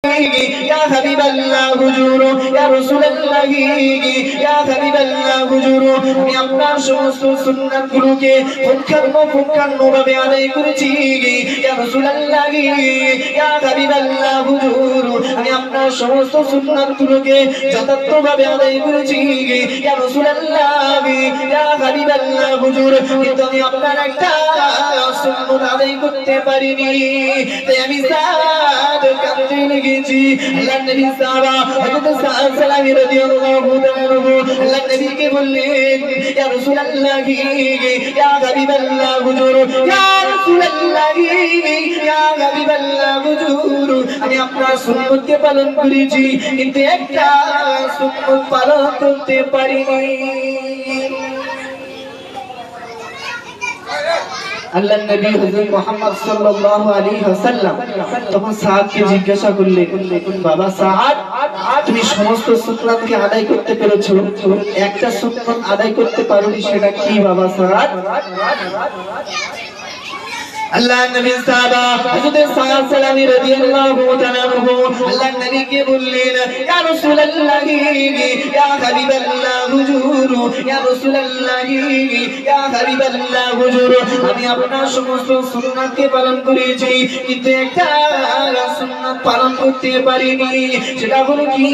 يا حبيب الله হুজুর يا رسول الله يا حبيب الله হুজুর আমি আপনার সমস্ত সুন্নাতগুলোকে পুঙ্খানুপুঙ্খানুভাবে আদায় করেছি يا رسول الله يا حبيب الله হুজুর আমি আপনার সমস্ত সুন্নাতগুলোকে যথার্থভাবে আদায় করেছি يا رسول الله يا حبيب الله হুজুর কিন্তু আমি আপনার একটা সুন্নাত আদায় করতে পারিনি তাই আমি সাদ কাঁদতে লেগেছি আল্লাহর নবী সাহাবা হযরত সাদ সালামী রাদিয়াল্লাহু তাআলা আল্লাহর নবীকে বললেন ইয়া রাসূলুল্লাহ ইয়া হাবিবাল্লাহ হুজুর ইয়া রাসূলুল্লাহ ইয়া হাবিবাল্লাহ হুজুর আমি আপনার সুন্নতকে পালন করেছি কিন্তু একটা সুন্নত পালন করতে পারিনি আল্লাহর নবী হযরত মুহাম্মদ সাল্লাল্লাহু আলাইহি ওয়াসাল্লাম তখন সাদকে জিজ্ঞাসা করলেন বাবা সাদ তুমি সমস্ত সুন্নাতকে আদায় করতে পেরেছো একটা সুন্নাত আদায় করতে পারোনি সেটা কি বাবা সাদ আল্লাহ নবী সাহাবা হযরত সাদ সালামী রাদিয়াল্লাহু তাআলা আল্লাহ নবীকে বললেন ইয়া রাসূলুল্লাহ ইয়া হাবিবাল্লাহ হুজুর ইয়া রাসূলুল্লাহ ইয়া হাবিবাল্লাহ হুজুর আমি আপনার সমস্ত সুন্নাতকে পালন করেছি কিন্তু একটা সুন্নাত পালন করতে পারিনি সেটা হলো কি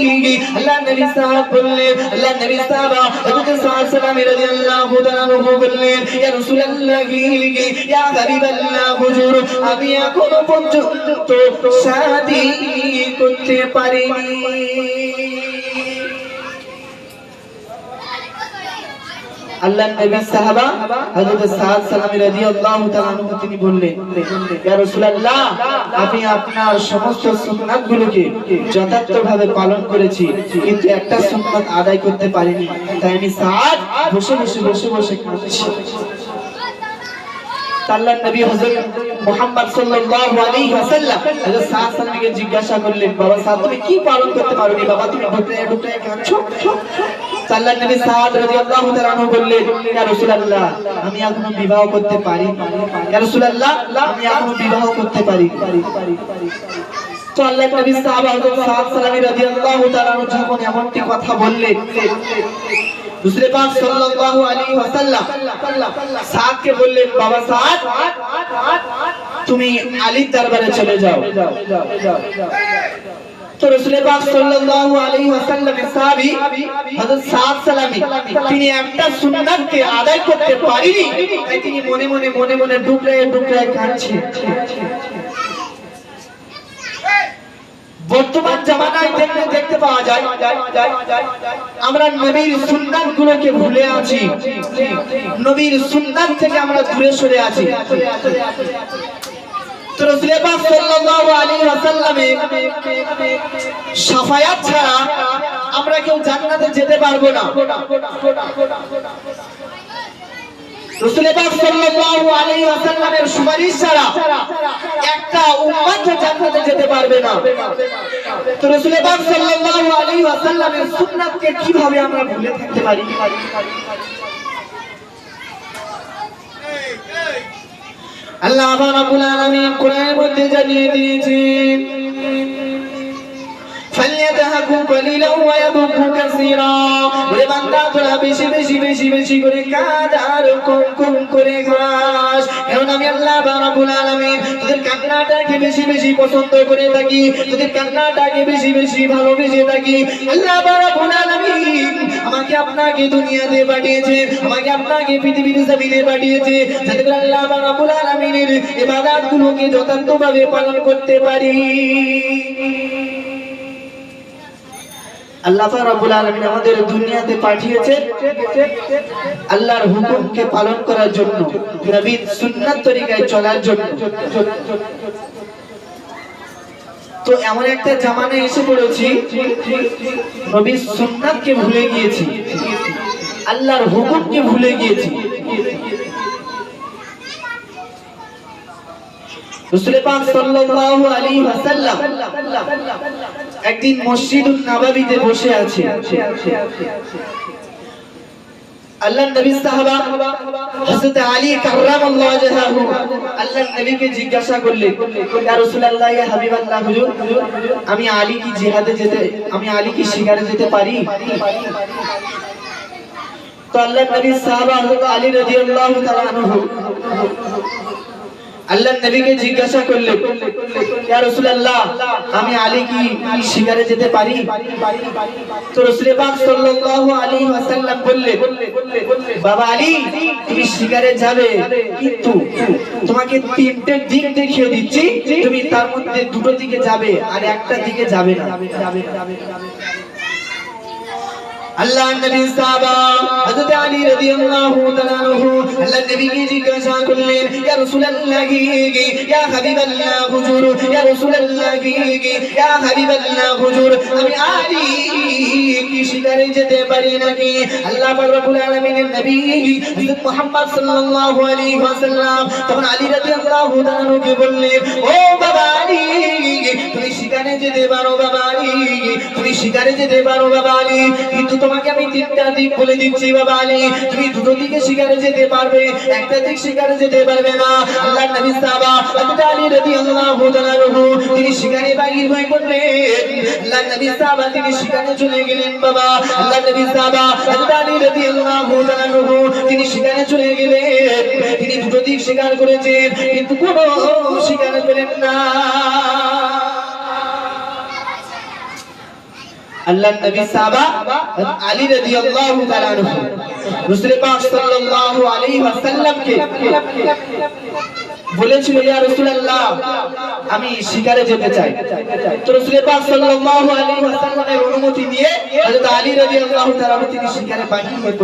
আল্লাহ নবী সাহাব বললেন আল্লাহ নবী সাহাবা হযরত সাদ সালামী রাদিয়াল্লাহু তাআলা বললেন ইয়া রাসূলুল্লাহ ইয়া হাবিবাল্লাহ হুজুর আমি এখনো পর্যন্ত শাদী করতে পারিনি আল্লাহর নবী সাহাবা হযরত সাদ সালামী রাদিয়াল্লাহু তাআলা আনহু তিনি বললেন ইয়া রাসূলুল্লাহ আমি আপনার সমস্ত সুন্নাতগুলোকে যথার্থভাবে পালন করেছি কিন্তু একটা সুন্নাত আদায় করতে পারিনি তাই আমি সাদ বসে কাঁদছি আল্লাহর নবী হযরত মুহাম্মদ সাল্লাল্লাহু আলাইহি ওয়াসাল্লাম হযরত সাদ সালামীকে জিজ্ঞাসা করলেন বাবা সাদ তুমি কি পালন করতে পারোনি বাবা তুমি ঢুকতে কাঁদছো আল্লাহর নবী সাদ রাদিয়াল্লাহু তাআলা আনহু বললেন ইয়া রাসূলুল্লাহ আমি এখনো বিবাহ করতে পারি ইয়া রাসূলুল্লাহ আমি এখনো বিবাহ করতে পারি তো আল্লাহর নবী সাহাবা হযরত সাদ সালামী রাদিয়াল্লাহু তাআলা আনহু যখন এমনটি কথা বললেন दूसरे पाक सल्लल्लाहु अलैहि वसल्लम साद के बोलলেন বাবা সাদ তুমি আলীর দরবারে চলে যাও তো রাসূল পাক সাল্লাল্লাহু আলাইহি ওয়াসাল্লামের সাহাবী হযরত সাদ সালামী তিনি একটা সুন্নাতকে আদায় করতে পারেনি তাই তিনি মনে মনে ডুকরে কাঁদছেন বর্তমান জামানায় দেখতে পাওয়া যায় আমরা নবীর সুন্নাতগুলোকে ভুলে আছি নবীর সুন্নাত থেকে আমরা দূরে সরে আছি তো রাসূল পাক সাল্লাল্লাহু আলাইহি ওয়াসাল্লামের শাফায়াত ছাড়া আমরা কেউ জান্নাতে যেতে পারবো না রাসূল পাক সাল্লাল্লাহু আলাইহি ওয়াসাল্লামের সুপারিশ ছাড়া একটা উম্মত জান্নাতে যেতে পারবে না তো রাসূল পাক সাল্লাল্লাহু আলাইহি ওয়াসাল্লামের সুন্নাতকে কিভাবে আমরা ভুলে থাকতে পারি আল্লাহ রাব্বুল আলামিন কোরআনের মধ্যে জানিয়ে দিয়েছেন فليضحكوا قليلا ويبكوا كثيرا ওরে বান্দা তোরা বেশি করে কাঁদ আর কম করে হাস কারণ আমি আল্লাহ রাব্বুল আলামিন তোদের কান্নাটাকে বেশি পছন্দ করে থাকি তোদের কান্নাটাকে বেশি ভালোবেসে থাকি আল্লাহ রাব্বুল আলামিন আমাকে আপনাকে দুনিয়াতে পাঠিয়েছে আমাকে আপনাকে পৃথিবীর জমিনে পাঠিয়েছে যাতে করে আল্লাহ রাব্বুল আলামিনের ইবাদতগুলোকে যথার্থভাবে পালন করতে পারি আল্লাহ রাব্বুল আলামিন আমাদের দুনিয়াতে পাঠিয়েছে আল্লাহর হুকুমকে পালন করার জন্য নবীর সুন্নাত তরিকায় চলার জন্য তো এমন একটা জামানায় এসে পড়েছি নবীর সুন্নাতকে ভুলে গিয়েছি আল্লাহর হুকুমকে ভুলে গিয়েছি রাসূল পাক সাল্লাল্লাহু আলাইহি ওয়াসাল্লাম একদিন মসজিদুন নববীতে বসে আছে আল্লাহর নবী সাহাবা হযরত আলী কাররামাল্লাহু ওয়াজহাহু আল্লাহর নবীকে জিজ্ঞাসা করলেন, ইয়া রাসূলুল্লাহ, ইয়া হাবিবাল্লাহ, হুজুর আমি আলী কি শিকারে যেতে পারি? তো আল্লাহর নবী সাহাবা হযরত আলী রাদিয়াল্লাহু তাআলা আনহু আল্লাহর নবীকে জিজ্ঞাসা করলেন, ইয়া রাসূলুল্লাহ, আমি আলী কি শিকারে যেতে পারি? তো রাসূল পাক সাল্লাল্লাহু আলাইহি ওয়াসাল্লাম বললেন, বাবা আলী, তুমি শিকারে যাবে, কিন্তু তোমাকে তিনটে দিক দেখিয়ে দিচ্ছি, তুমি তার মধ্যে দুটো দিকে যাবে আর একটা দিকে যাবে না। আল্লাহর নবী সাহাবা হযরত আলী রাদিয়াল্লাহু তাআলা আনহু আল্লাহর নবীকে জিজ্ঞাসা করলেন, ইয়া রাসূলুল্লাহ, ইয়া হাবিবাল্লাহ, হুজুর, ইয়া রাসূলুল্লাহ, ইয়া হাবিবাল্লাহ, হুজুর আমি আলী কি শিকারে যেতে পারি নাকি? আল্লাহ পাক রব্বুল আলামিনের নবী হযরত মুহাম্মদ সাল্লাল্লাহু আলাইহি ওয়াসাল্লাম তখন আলী রাদিয়াল্লাহু তাআলা আনহুকে বললেন, ও বাবা আলী, তুমি শিকারে যেতে পারো বাবা আলী, তুমি শিকারে যেতে পারো বাবা আলী, কিন্তু তোমাকে আমি তিনটা দিক বলে দিচ্ছি বাবা আলী, তুমি দুটো দিকে শিকারে যেতে পারবে, একটা দিক শিকারে যেতে পারবে না। আল্লাহর নবী সাহাবা হযরত আলী রাদিয়াল্লাহু তাআলা আনহু তিনি শিকারে বাগির হয়ে পড়লেন। আল্লাহর নবী সাহাবা তিনি শিকারে চলে গেলেন বাবা। আল্লাহর নবী সাহাবা হযরত আলী রাদিয়াল্লাহু তাআলা আনহু তিনি শিকারে চলে গেলেন। তিনি দুটো দিক শিকার করেছেন, কিন্তু কোনো শিকার পেলেন না। আল্লাহর নবী সাহাবা আলী রাদিয়াল্লাহু তাআলা আনহু রাসূল পাক সাল্লাল্লাহু আলাইহি ওয়াসাল্লামকে বলেছিল, ইয়া রাসূলুল্লাহ, আমি শিকারে যেতে চাই। তো রাসূল পাক সাল্লাল্লাহু আলাইহি ওয়াসাল্লামের অনুমতি নিয়ে হযরত আলী রাদিয়াল্লাহু তাআলা তিনি শিকারে বাহির হয়ে